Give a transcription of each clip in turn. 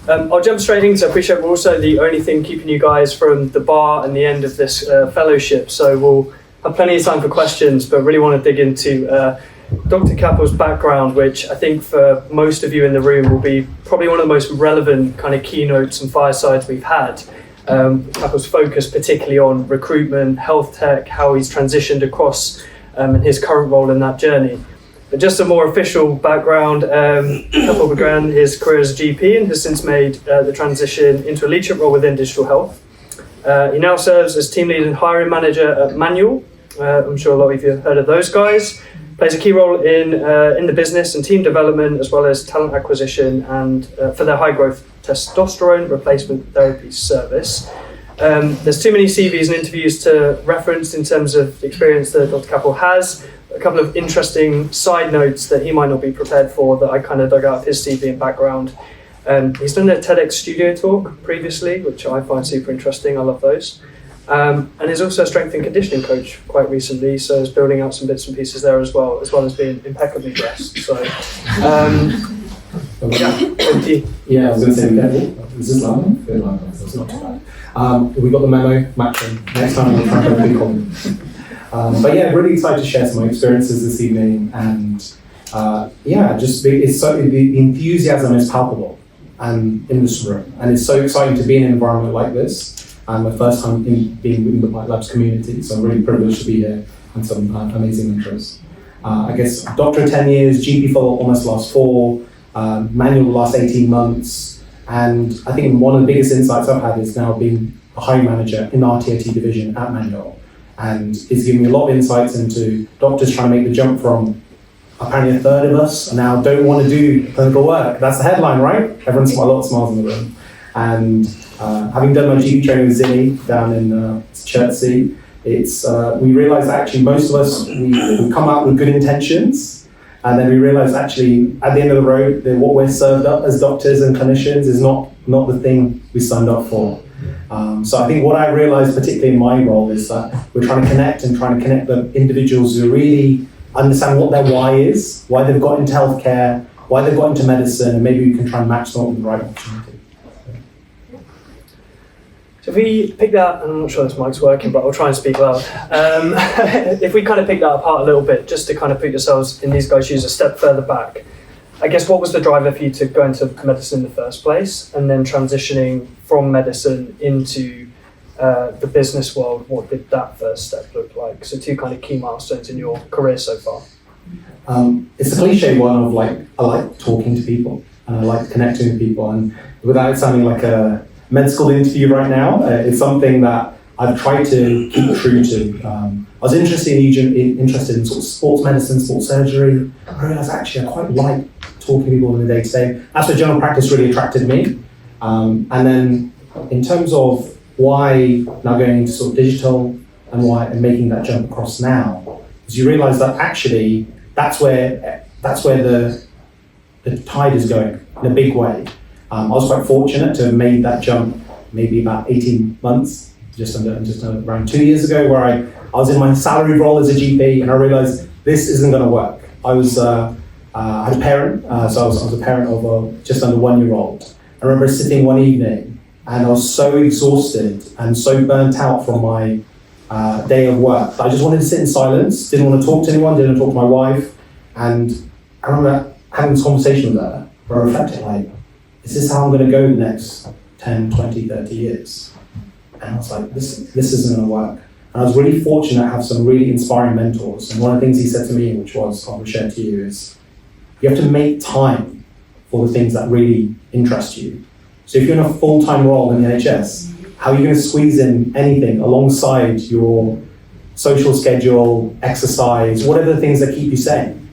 I'll jump straight in because I appreciate we're also the only thing keeping you guys from the bar and the end of this fellowship. So we'll have plenty of time for questions, but really want to dig into Dr. Kapil's background, which I think for most of you in the room will be probably one of the most relevant kind of keynotes and firesides we've had. Kapil's focus particularly on recruitment, health tech, how he's transitioned across and his current role in that journey. But just a more official background, Kapil began his career as a GP and has since made the transition into a leadership role within digital health. He now serves as team lead and hiring manager at Manual. I'm sure a lot of you have heard of those guys. Plays a key role in the business and team development, as well as talent acquisition and for their high growth testosterone replacement therapy service. There's too many CVs and interviews to reference in terms of the experience that Dr. Kapil has. A couple of interesting side notes that he might not be prepared for that I kind of dug out of his CV and background. He's done a TEDx studio talk previously, which I find super interesting. I love those. And he's also a strength and conditioning coach quite recently, so he's building out some bits and pieces there as well as being impeccably dressed. So, Yeah, I was going to say, is this loud? Good loud, so it's not too bad. We got the memo, matching. Next time we'll try to be common. But yeah, really excited to share some experiences this evening, and the enthusiasm is palpable and in this room, and it's so exciting to be in an environment like this. My first time being in the BiteLabs community, so I'm really privileged to be here and some amazing intros. I guess doctor 10 years, GP for almost last 4, Manual the last 18 months, and I think one of the biggest insights I've had is now being a hiring manager in the RTIT division at Manual. And it's given me a lot of insights into doctors trying to make the jump from apparently a third of us now don't want to do clinical work. That's the headline, right? Everyone's got a lot of smiles in the room. And having done my GP training with Zinni down in Chertsey, we realised that actually most of us, we come out with good intentions, and then we realise actually at the end of the road that what we're served up as doctors and clinicians is not the thing we signed up for. So I think what I realised, particularly in my role, is that we're trying to connect the individuals who really understand what their why is, why they've got into healthcare, why they've got into medicine, and maybe we can try and match them with the right opportunity. So if we pick that, and I'm not sure this mic's working, but I'll try and speak loud. If we kind of pick that apart a little bit, just to kind of put yourselves in these guys' shoes a step further back, I guess what was the driver for you to go into medicine in the first place, and then transitioning from medicine into the business world? What did that first step look like? So 2 kind of key milestones in your career so far. It's a cliche one of I like talking to people and I like connecting with people, and without sounding like a med school interview right now, it's something that I've tried to keep true to. I was interested in sort of sports medicine, sports surgery. I realised actually I quite like talking to people in the day-to-day. That's where general practice really attracted me. And then in terms of why now going into sort of digital and making that jump across now, is you realise that actually that's where the tide is going in a big way. I was quite fortunate to have made that jump maybe about 18 months, just around 2 years ago, where I was in my salaried role as a GP, and I realised this isn't going to work. I had a parent, so I was a parent of a just under 1-year-old. I remember sitting one evening, and I was so exhausted and so burnt out from my day of work that I just wanted to sit in silence, didn't want to talk to anyone, didn't want to talk to my wife, and I remember having this conversation with her, where I reflected is this how I'm going to go the next 10, 20, 30 years? And I was like, this isn't going to work. And I was really fortunate to have some really inspiring mentors. And one of the things he said to me, which was, I'll share to you, is you have to make time for the things that really interest you. So if you're in a full-time role in the NHS, how are you going to squeeze in anything alongside your social schedule, exercise, whatever the things that keep you sane?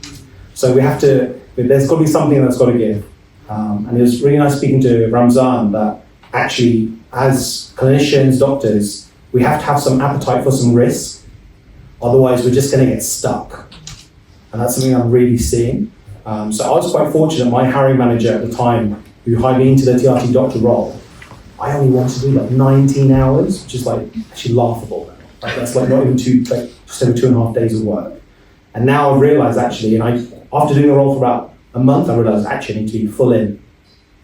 So there's got to be something that's got to give. And it was really nice speaking to Ramzan that actually, as clinicians, doctors, we have to have some appetite for some risk. Otherwise, we're just going to get stuck. And that's something I'm really seeing. So I was quite fortunate. My hiring manager at the time, who hired me into the TRT doctor role, I only wanted to do 19 hours, which is actually laughable. That's not even just over 2.5 days of work. And now I've realised actually, and after doing the role for about a month, I realised actually I need to be full in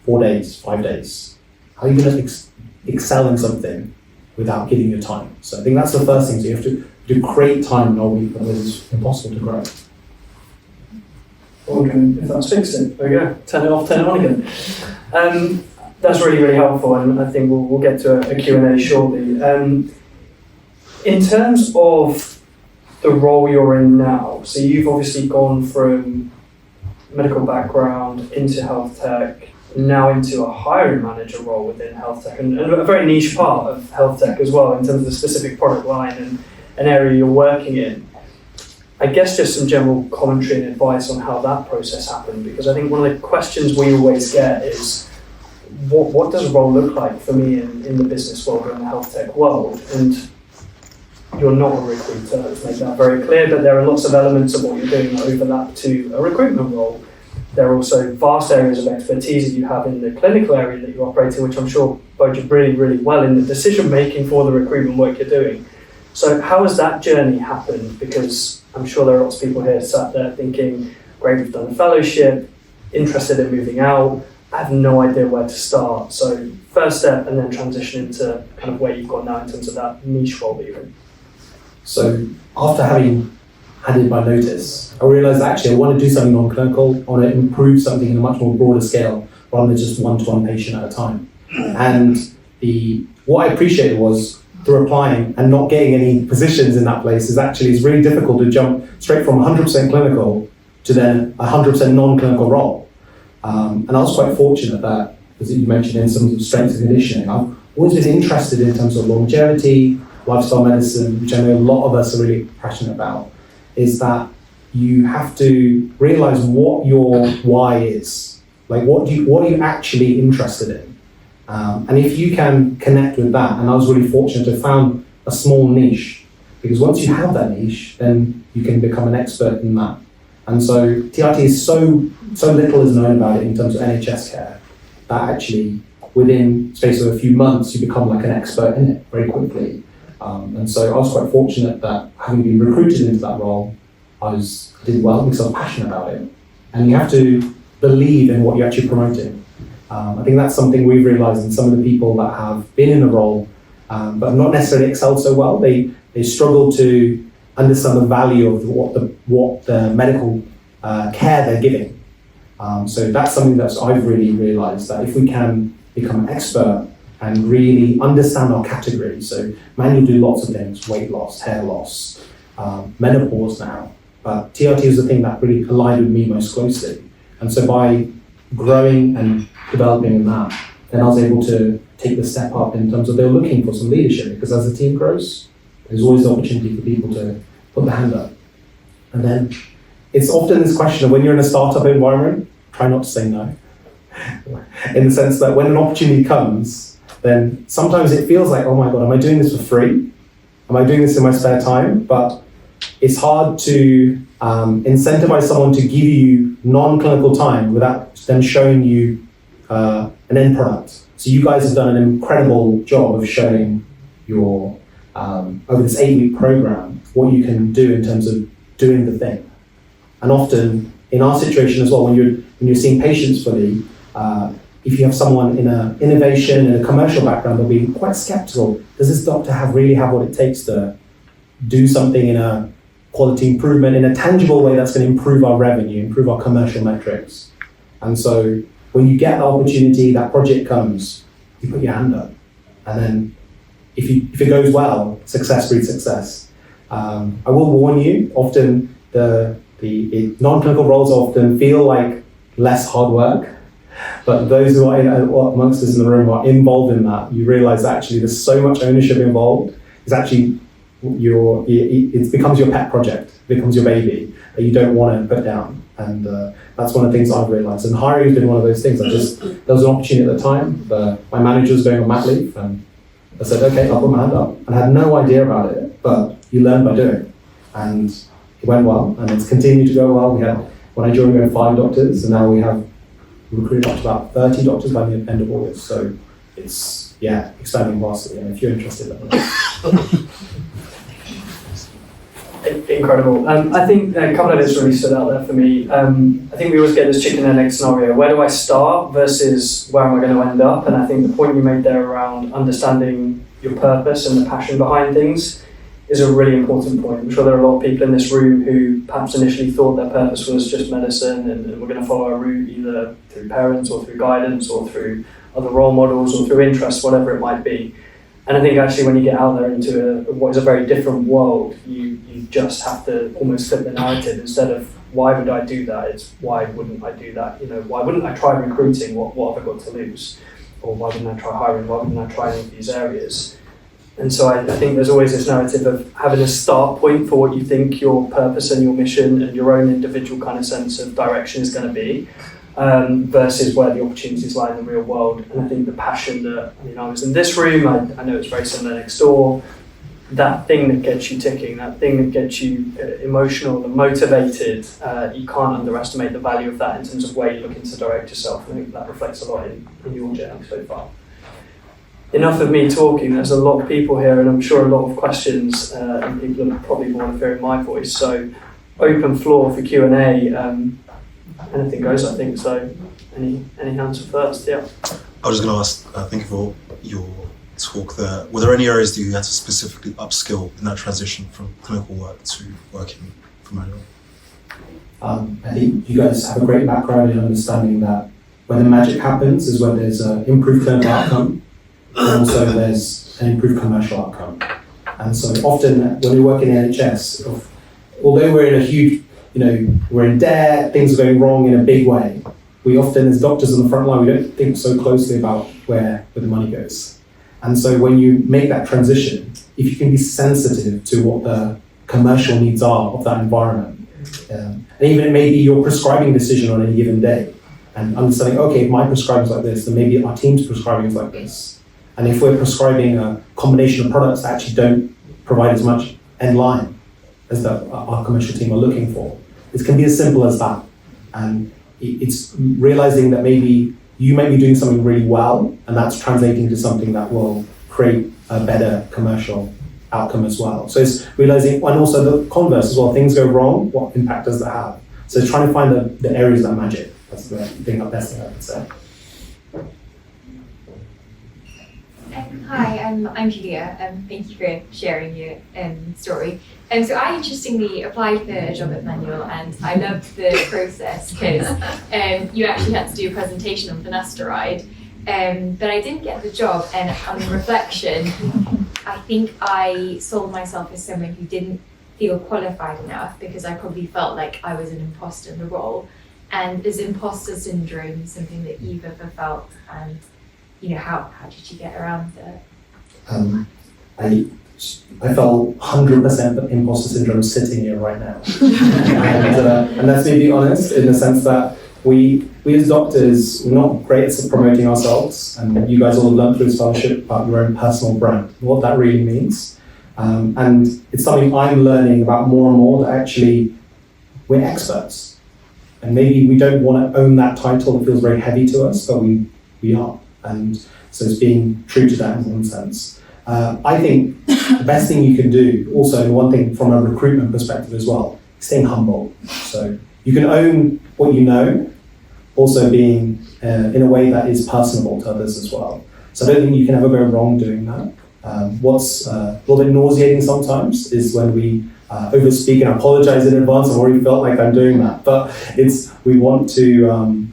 4 days, 5 days? How are you going to excel in something without giving your time? So I think that's the first thing. So you have to create time in our week, otherwise it's impossible to grow. If that's fixed it, there we go. Turn it off, turn it on again. That's really, really helpful, and I think we'll get to a Q&A shortly. In terms of the role you're in now, so you've obviously gone from medical background into health tech, now into a hiring manager role within health tech, and a very niche part of health tech as well in terms of the specific product line and an area you're working in. I guess just some general commentary and advice on how that process happened, because I think one of the questions we always get is, what does a role look like for me in the business world or in the health tech world? And you're not a recruiter, let's make that very clear, but there are lots of elements of what you're doing that overlap to a recruitment role. There are also vast areas of expertise that you have in the clinical area that you operate in, which I'm sure bode you really, really well in the decision making for the recruitment work you're doing. So how has that journey happened? Because I'm sure there are lots of people here sat there thinking, great, we've done a fellowship, interested in moving out, I have no idea where to start. So first step, and then transition into kind of where you've got now in terms of that niche role that you're in. So after having handed my notice, I realised actually I want to do something non-clinical. I want to improve something in a much more broader scale rather than just one-to-one patient at a time. And what I appreciated was through applying and not getting any positions in that place is really difficult to jump straight from 100% clinical to then a 100% non-clinical role. And I was quite fortunate that, as you mentioned, in some of the strength and conditioning, I've always been interested in terms of longevity, lifestyle medicine, which I know a lot of us are really passionate about, is that you have to realize what your why is. Like, what are you actually interested in? And if you can connect with that, and I was really fortunate to have found a small niche, because once you have that niche, then you can become an expert in that. And so TRT is so little is known about it in terms of NHS care, that actually within space of a few months, you become like an expert in it very quickly. And so I was quite fortunate that having been recruited into that role, I did well because I was passionate about it. And you have to believe in what you're actually promoting. I think that's something we've realized in some of the people that have been in the role, but have not necessarily excelled so well. They struggle to understand the value of what the medical care they're giving. So that's something that I've really realized, that if we can become an expert and really understand our category. So manual do lots of things, weight loss, hair loss, menopause now. But TRT is the thing that really aligned with me most closely. And so by growing and developing in that, then I was able to take the step up in terms of they were looking for some leadership, because as the team grows, there's always the opportunity for people to put their hand up. And then it's often this question of when you're in a startup environment, try not to say no. In the sense that when an opportunity comes, then sometimes it feels like, oh my God, am I doing this for free? Am I doing this in my spare time? But it's hard to incentivize someone to give you non-clinical time without them showing you an end product. So you guys have done an incredible job of showing your, over this 8-week program, what you can do in terms of doing the thing. And often in our situation as well, when you're seeing patients fully, if you have someone in an innovation and a commercial background, they'll be quite skeptical. Does this doctor really have what it takes to do something in a quality improvement, in a tangible way that's going to improve our revenue, improve our commercial metrics? And so when you get the opportunity, that project comes, you put your hand up. And then if it goes well, success breeds success. I will warn you, often the non-clinical roles often feel like less hard work. But those who are amongst us in the room are involved in that, you realize that actually there's so much ownership involved. It's actually it becomes your pet project, it becomes your baby that you don't want to put down. And that's one of the things I've realized. And hiring has been one of those things. There was an opportunity at the time. My manager was going on mat leave, and I said, okay, I'll put my hand up. And I had no idea about it, but you learn by doing. And it went well, and it's continued to go well. When I joined, we had 5 doctors, and now we have recruited up to about 30 doctors by the end of August. So it's, expanding vastly. And if you're interested, let me know. Incredible. I think a couple of bits really stood out there for me. I think we always get this chicken and egg scenario. Where do I start versus where am I going to end up? And I think the point you made there around understanding your purpose and the passion behind things is a really important point. I'm sure there are a lot of people in this room who perhaps initially thought their purpose was just medicine and we're going to follow a route either through parents or through guidance or through other role models or through interests, whatever it might be. And I think actually when you get out there into what is a very different world, you just have to almost flip the narrative. Instead of why would I do that, it's why wouldn't I do that? Why wouldn't I try recruiting? What have I got to lose? Or why wouldn't I try hiring? Why wouldn't I try any of these areas? And so I think there's always this narrative of having a start point for what you think your purpose and your mission and your own individual kind of sense of direction is going to be. Versus where the opportunities lie in the real world. And I think the passion that, I was in this room, I know it's very similar next door, that thing that gets you ticking, that thing that gets you emotional and motivated, you can't underestimate the value of that in terms of where you're looking to direct yourself. I think that reflects a lot in your journey so far. Enough of me talking, there's a lot of people here and I'm sure a lot of questions and people are probably more of hearing my voice. So open floor for Q&A. Anything goes, I think. So, any hands first? Yeah. I was just going to ask. Thank you for your talk there. Were there any areas that you had to specifically upskill in that transition from clinical work to working for manual? I think you guys have a great background in understanding that when the magic happens is when there's an improved clinical outcome, and also there's an improved commercial outcome. And so often when we work in the NHS, although we're in a huge we're in debt, things are going wrong in a big way. We often, as doctors on the front line, we don't think so closely about where the money goes. And so when you make that transition, if you can be sensitive to what the commercial needs are of that environment, and even it may be your prescribing decision on any given day, and understanding, okay, if my prescribing is like this, then maybe our team's prescribing is like this. And if we're prescribing a combination of products that actually don't provide as much end line as our commercial team are looking for, it can be as simple as that. And it's realizing that maybe you may be doing something really well, and that's translating to something that will create a better commercial outcome as well. So it's realizing, and also the converse as well, things go wrong, what impact does that have? So trying to find the areas that magic. That's the best thing I would say. Hi, I'm Julia. Thank you for sharing your story. So I interestingly applied for a job at Manual, and I loved the process because you actually had to do a presentation on finasteride, but I didn't get the job. And on reflection, I think I sold myself as someone who didn't feel qualified enough because I probably felt like I was an imposter in the role. And is imposter syndrome something that you've ever felt? And how did you get around it? I felt 100% imposter syndrome sitting here right now. And that's me being honest, in the sense that we as doctors, we're not great at promoting ourselves, and you guys all have learned through this fellowship about your own personal brand, what that really means. And it's something I'm learning about more and more, that actually we're experts. And maybe we don't want to own that title, it feels very heavy to us, but we are. And so it's being true to that in one sense. I think the best thing you can do, also one thing from a recruitment perspective as well, staying humble. So you can own what you know, also being in a way that is personable to others as well. So I don't think you can ever go wrong doing that. What's a little bit nauseating sometimes is when we overspeak, and I apologize in advance, I've already felt like I'm doing that, but we want to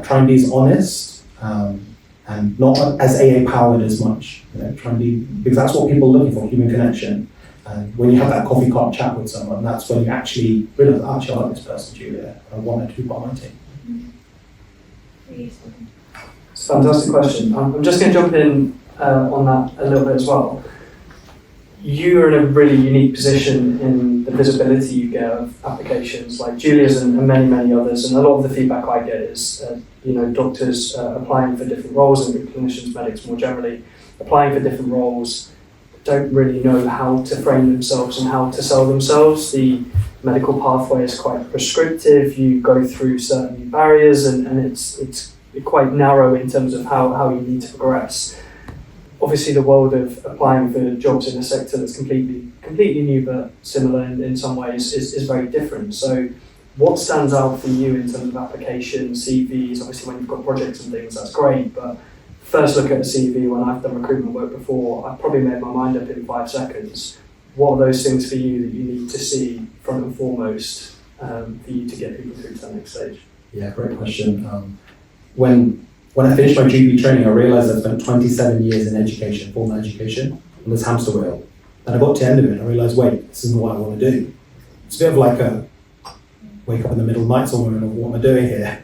try and be as honest, and not as AA powered as much. Try and be, because that's what people are looking for, human connection. And when you have that coffee cup chat with someone, that's when you actually realize, actually I like this person, Julia, I want her to be part of my team. It's a fantastic question. I'm just going to jump in on that a little bit as well. You are in a really unique position in the visibility you get of applications like Julia's and many, many others. And a lot of the feedback I get is, doctors applying for different roles, and clinicians, medics more generally, applying for different roles, don't really know how to frame themselves and how to sell themselves. The medical pathway is quite prescriptive. You go through certain barriers, and it's quite narrow in terms of how you need to progress. obviously the world of applying for jobs in a sector that's completely new but similar in some ways is very different. So what stands out for you in terms of applications, CVs? Obviously when you've got projects and things, that's great, but first look at a CV, when I've done recruitment work before, I've probably made my mind up in 5 seconds. What are those things for you that you need to see front and foremost for you to get people through to that next stage? Yeah, great question. When I finished my GP training, I realized I spent 27 years in education, formal education, on this hamster wheel. And I got to the end of it and I realized, wait, this isn't what I want to do. It's a bit of like a wake up in the middle of the night somewhere and what am I doing here?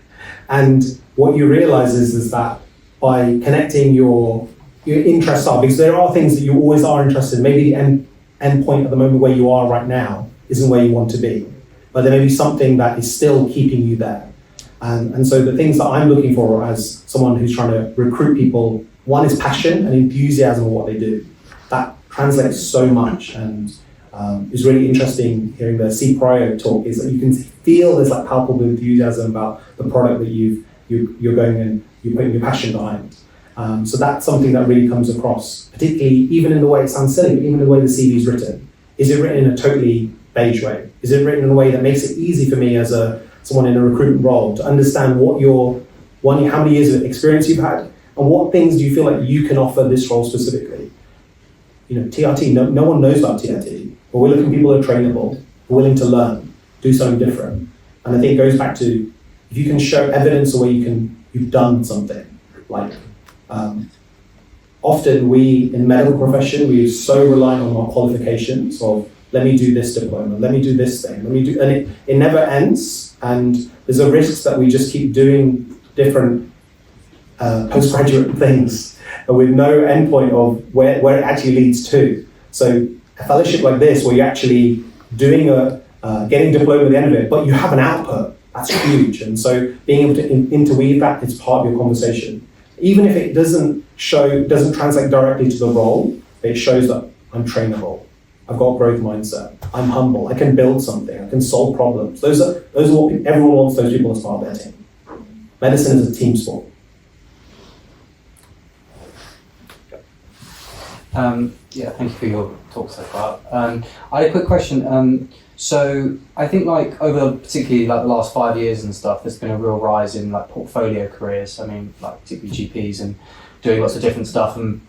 And what you realize is that by connecting your interests are, because there are things that you always are interested in, maybe the end point at the moment where you are right now isn't where you want to be, but there may be something that is still keeping you there. And so the things that I'm looking for as someone who's trying to recruit people, one is passion and enthusiasm of what they do. That translates so much, and it's really interesting hearing the C Prio talk, is that you can feel there's like palpable enthusiasm about the product that you're going and you're putting your passion behind. So that's something that really comes across, particularly even in the way it sounds silly, but even in the way the CV is written. Is it written in a totally beige way? Is it written in a way that makes it easy for me as someone in a recruitment role to understand how many years of experience you've had, and what things do you feel like you can offer this role specifically? TRT, no one knows about TRT, but we're looking for people who are trainable, willing to learn, do something different. And I think it goes back to, if you can show evidence of where you've done something, like often we in medical profession, we are so reliant on our qualifications of, let me do this diploma, let me do this thing, and it never ends. And there's a risk that we just keep doing different postgraduate things with no endpoint of where it actually leads to. So a fellowship like this, where you're actually doing getting a diploma at the end of it, but you have an output, that's huge. And so being able to interweave that is part of your conversation. Even if it doesn't translate directly to the role, it shows that I'm trainable. I've got a growth mindset. I'm humble. I can build something. I can solve problems. Those are what everyone wants those people as part of their team. Medicine is a team sport. Yeah, thank you for your talk so far. I had a quick question. So I think over particularly the last 5 years and stuff, there's been a real rise in portfolio careers. I mean, particularly GPs and doing lots of different stuff. And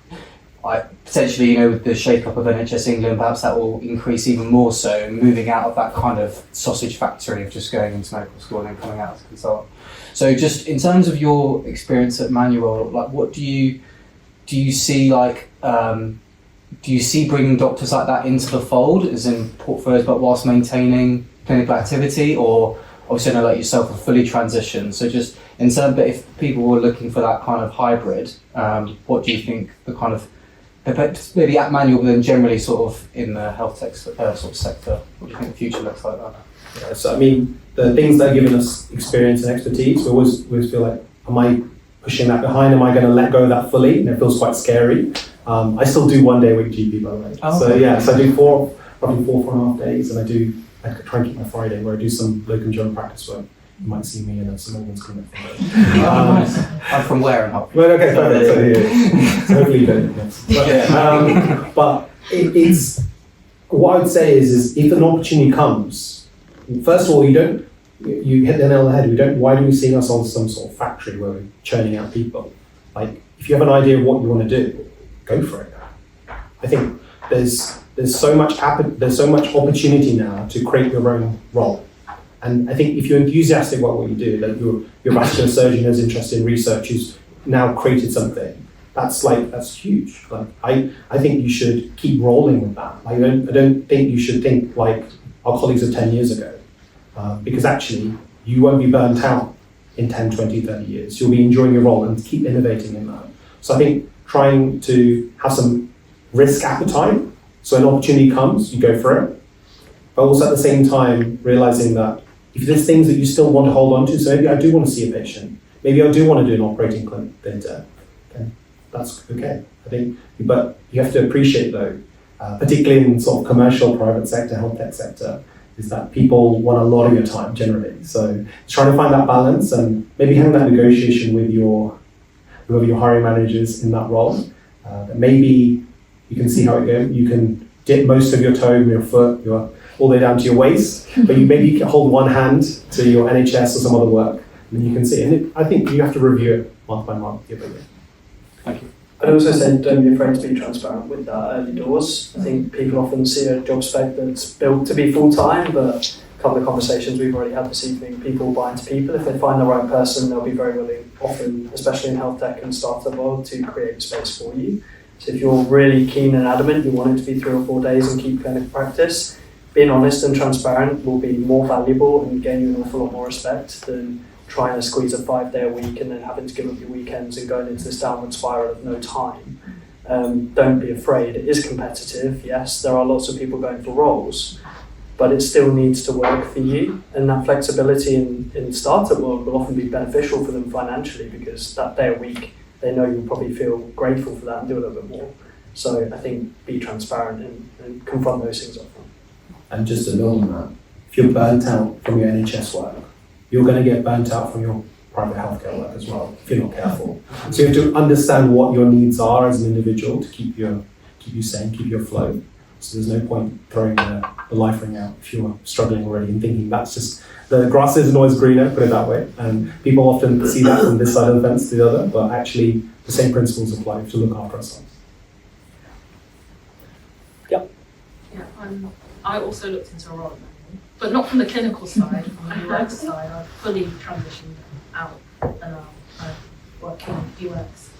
potentially, with the shake-up of NHS England, perhaps that will increase even more so, moving out of that kind of sausage factory of just going into medical school and then coming out as a consultant. So just in terms of your experience at Manual, what do you see do you see bringing doctors like that into the fold, as in portfolios, but whilst maintaining clinical activity, or obviously I know yourself are fully transitioned, so just in terms, but if people were looking for that kind of hybrid, what do you think the kind of, maybe at Manual, but then generally sort of in the health tech sort of sector, what do you think the future looks like that? Yeah, so I mean, the things that have given us experience and expertise, we always feel like, am I pushing that behind? Am I going to let go of that fully? And it feels quite scary. I still do 1 day a week GP, by the way. Oh, so okay. yeah, so I do roughly 4.5 days, and I try and keep my Friday where I do some locum general practice work. You might see me in some organs clinic. Nice. I'm from where and how? Well, okay, so hopefully you don't. Yes. But it's what I would say is if an opportunity comes, first of all, you hit the nail on the head. Why do we see ourselves as some sort of factory where we're churning out people? If you have an idea of what you want to do, go for it. I think there's so much opportunity now to create your own role. And I think if you're enthusiastic about what you do, that your vascular surgeon is interested in research, who's now created something, that's huge. I think you should keep rolling with that. I don't think you should think like our colleagues of 10 years ago, because actually you won't be burnt out in 10, 20, 30 years. You'll be enjoying your role and keep innovating in that. So I think trying to have some risk appetite, so an opportunity comes, you go for it, but also at the same time realizing that if there's things that you still want to hold on to, so maybe I do want to see a patient, maybe I do want to do an operating clinic data, then that's okay. I think, but you have to appreciate though, particularly in sort of commercial, private sector, health tech sector, is that people want a lot of your time generally. So trying to find that balance and maybe having that negotiation with whoever your hiring managers in that role, Maybe you can see how it goes. You can dip most of your toe, your foot, all the way down to your waist, but you maybe can hold one hand to your NHS or some other work, and then you can see. And I think you have to review it month by month. Thank you. I'd also say don't be afraid to be transparent with that early doors. I think people often see a job spec that's built to be full-time, but a couple of conversations we've already had this evening, people buy into people. If they find the right person, they'll be very willing, often, especially in health tech and startup world, to create space for you. So if you're really keen and adamant, you want it to be 3 or 4 days and keep clinical practice, being honest and transparent will be more valuable and gain you an awful lot more respect than trying to squeeze a 5-day a week and then having to give up your weekends and going into this downward spiral of no time. Don't be afraid. It is competitive, yes. There are lots of people going for roles, but it still needs to work for you. And that flexibility in startup world will often be beneficial for them financially, because that day a week, they know you'll probably feel grateful for that and do a little bit more. So I think be transparent and confront those things up front. And just to build on that, if you're burnt out from your NHS work, you're going to get burnt out from your private healthcare work as well, if you're not careful. So you have to understand what your needs are as an individual to keep you sane, keep you afloat. So there's no point throwing the life ring out if you're struggling already and thinking that's just, the grass isn't always greener, put it that way. And people often see that from this side of the fence to the other, but actually the same principles apply to look after ourselves. Yep. Yeah, I also looked into a role, but not from the clinical side, from the UX side. I fully transitioned out and I work in UX.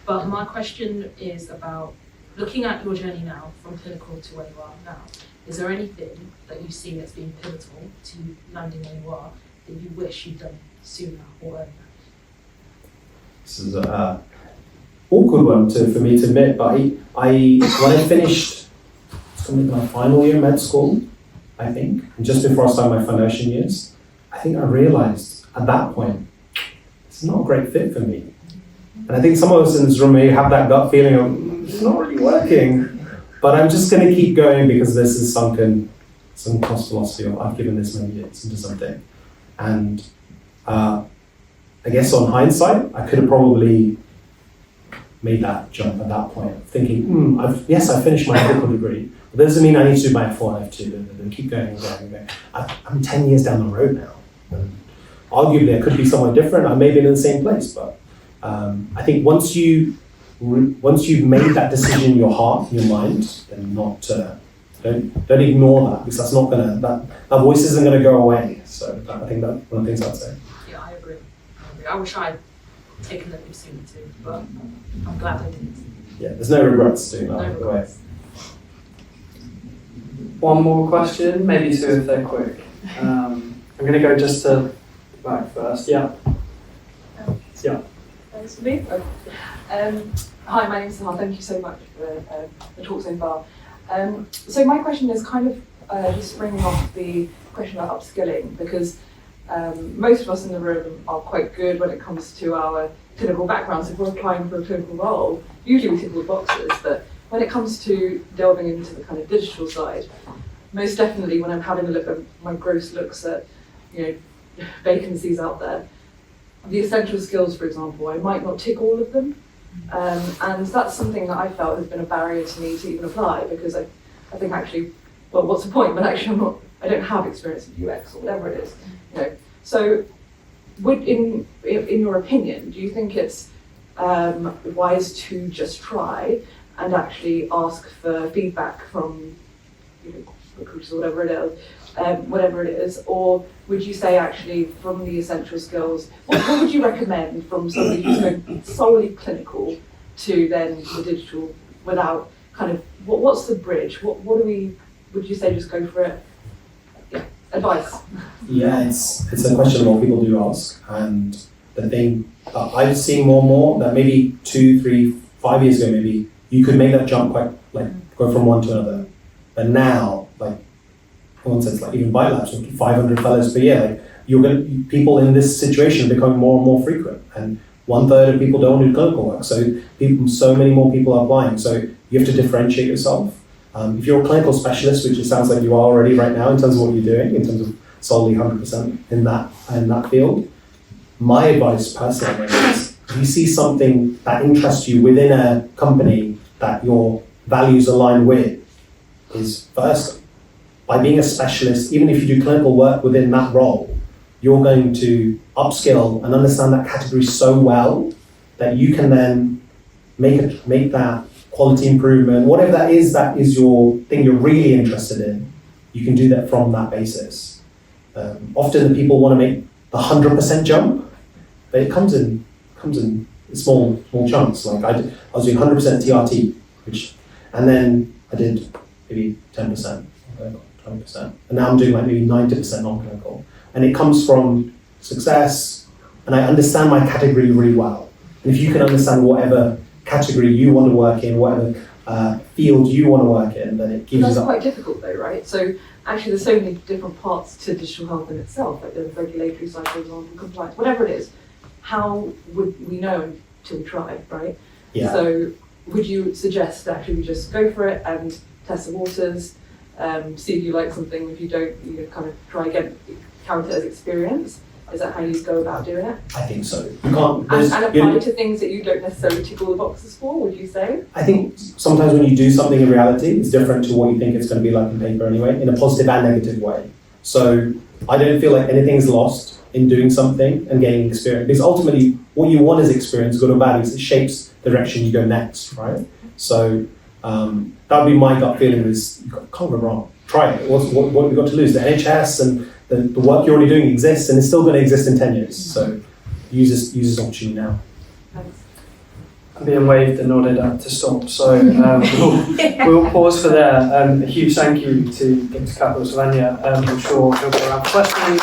But my question is about looking at your journey now from clinical to where you are now. Is there anything that you see that's been pivotal to landing where you are that you wish you'd done sooner or earlier? This is an awkward one for me to admit, but when I finished something like my final year med school, I think, and just before I started my foundation years, I think I realized at that point, it's not a great fit for me. And I think some of us in this room may have that gut feeling of, it's not really working, but I'm just going to keep going because this is some cost philosophy of I've given this many years into something. And I guess on hindsight, I could have probably made that jump at that point, thinking, I finished my medical degree, but that doesn't mean I need to do my F1, F2, and keep going and going and going. I'm 10 years down the road now. And arguably, I could be somewhere different. I may be in the same place, but I think once you've made that decision in your heart, in your mind, then don't ignore that, because that's not gonna, that voice isn't gonna go away. So I think that's one of the things I'd say. Yeah, I agree. I wish I'd taken that leap sooner too, but I'm glad I didn't. Yeah, there's no regrets doing that. No regrets. One more question, maybe 2 if they're quick. I'm going to go just to the back first. Yeah. Yeah. Thanks for me. Hi, my name is Sahar. Thank you so much for the talk so far. So my question is kind of just springing off the question about upskilling, because most of us in the room are quite good when it comes to our clinical backgrounds. If we're applying for a clinical role, usually we tick all the boxes, but when it comes to delving into the kind of digital side, most definitely when I'm having a look at my gross looks at, vacancies out there, the essential skills, for example, I might not tick all of them. And that's something that I felt has been a barrier to me to even apply, because I think actually, well, what's the point? But actually I don't have experience in UX or whatever it is. So in your opinion, do you think it's wise to just try and actually ask for feedback from recruiters or whatever it is, or would you say actually from the essential skills, what would you recommend from somebody who's going solely clinical to then the digital without kind of, what's the bridge? Would you say just go for it? Yeah, advice. Yeah, it's a question a lot of people do ask, and the thing I've seen more and more that maybe 2, 3, 5 years ago maybe you could make that jump quite go from one to another, but now for instance, even BiteLabs, 500 fellows per year, people in this situation are becoming more and more frequent, and 1/3 of people don't do clinical work, so many more people are applying, so you have to differentiate yourself. If you're a clinical specialist, which it sounds like you are already right now in terms of what you're doing, in terms of solely 100% in that field, my advice personally is if you see something that interests you within a company that your values align with, is first, by being a specialist, even if you do clinical work within that role, you're going to upskill and understand that category so well that you can then make that quality improvement, whatever that is your thing you're really interested in, you can do that from that basis. Often the people want to make the 100% jump, but it comes in small chunks. Like I was doing 100% TRT, and then I did maybe 10%, 20%, and now I'm doing like maybe 90% non-clinical. And it comes from success, and I understand my category really well. And if you can understand whatever category you want to work in, whatever field you want to work in, then it gives you That's that. quite difficult though, right? So actually there's so many different parts to digital health in itself, like the regulatory side, for example, compliance, whatever it is. How would we know until we try, right? Yeah. So would you suggest that actually we just go for it and test the waters, see if you like something, if you don't, you kind of try again, count it as experience? Is that how you go about doing it? I think so. You can't. And apply to things that you don't necessarily tick all the boxes for, would you say? I think sometimes when you do something in reality, it's different to what you think it's going to be like in paper anyway, in a positive and negative way. So I don't feel like anything's lost in doing something and gaining experience, because ultimately what you want is experience, good or bad, is it shapes the direction you go next, right? So that would be my gut feeling, is you can't go wrong. Try it. What have you got to lose? The NHS and the work you're already doing exists, and it's still going to exist in 10 years. So use this opportunity now. Thanks. I'm being waved and nodded at to stop, so we'll pause for there. A huge thank you to Dr. Kapil Savania. I'm sure he'll go around for questions.